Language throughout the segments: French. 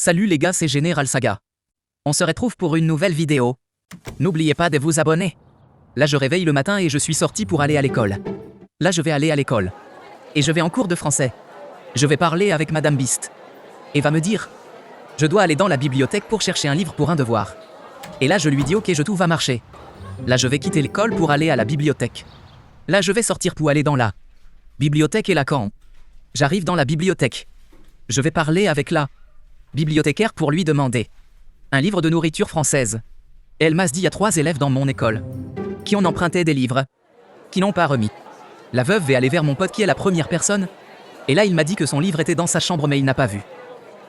Salut les gars, c'est Général Saga. On se retrouve pour une nouvelle vidéo. N'oubliez pas de vous abonner. Là je réveille le matin et je suis sorti pour aller à l'école. Là je vais aller à l'école. Et je vais en cours de français. Je vais parler avec Madame Beast. Et va me dire, je dois aller dans la bibliothèque pour chercher un livre pour un devoir. Et là je lui dis ok, tout va marcher. Là je vais quitter l'école pour aller à la bibliothèque. Là je vais sortir pour aller dans la bibliothèque et là quand j'arrive dans la bibliothèque, je vais parler avec la bibliothécaire pour lui demander un livre de nourriture française. Et elle m'a dit il y a 3 élèves dans mon école qui ont emprunté des livres, qui n'ont pas remis. La veuve est allée vers mon pote qui est la première personne, et là il m'a dit que son livre était dans sa chambre mais il n'a pas vu.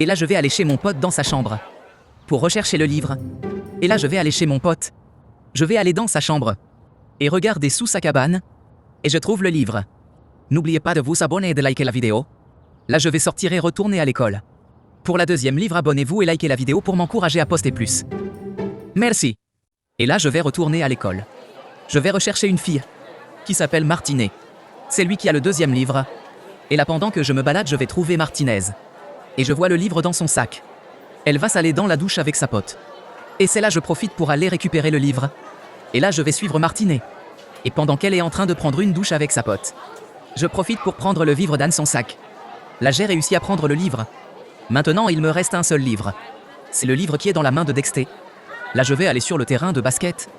Et là je vais aller chez mon pote dans sa chambre pour rechercher le livre. Et là je vais aller chez mon pote. Je vais aller dans sa chambre et regarder sous sa cabane, et je trouve le livre. N'oubliez pas de vous abonner et de liker la vidéo. Là je vais sortir et retourner à l'école. Pour la deuxième livre, abonnez-vous et likez la vidéo pour m'encourager à poster plus. Merci. Et là je vais retourner à l'école. Je vais rechercher une fille qui s'appelle Martinet. C'est lui qui a le deuxième livre. Et là pendant que je me balade, je vais trouver Martinez. Et je vois le livre dans son sac. Elle va s'aller dans la douche avec sa pote. Et c'est là je profite pour aller récupérer le livre. Et là je vais suivre Martinet. Et pendant qu'elle est en train de prendre une douche avec sa pote, je profite pour prendre le livre dans son sac. Là j'ai réussi à prendre le livre. Maintenant il me reste un seul livre. C'est le livre qui est dans la main de Dexter. Là je vais aller sur le terrain de basket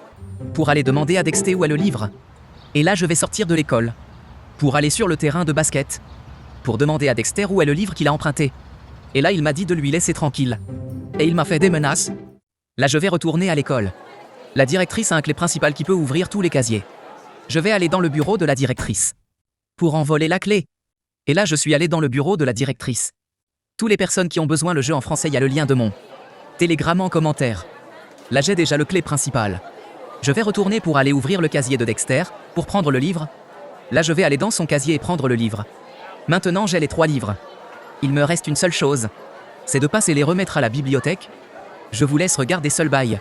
pour aller demander à Dexter où est le livre. Et là je vais sortir de l'école pour aller sur le terrain de basket pour demander à Dexter où est le livre qu'il a emprunté. Et là il m'a dit de lui laisser tranquille. Et il m'a fait des menaces. Là je vais retourner à l'école. La directrice a un clé principale qui peut ouvrir tous les casiers. Je vais aller dans le bureau de la directrice pour envoler la clé. Et là je suis allé dans le bureau de la directrice. Toutes les personnes qui ont besoin le jeu en français, il y a le lien de mon Telegram en commentaire. Là j'ai déjà le clé principal. Je vais retourner pour aller ouvrir le casier de Dexter, pour prendre le livre. Là je vais aller dans son casier et prendre le livre. Maintenant j'ai les 3 livres. Il me reste une seule chose. C'est de passer les remettre à la bibliothèque. Je vous laisse regarder seul bye.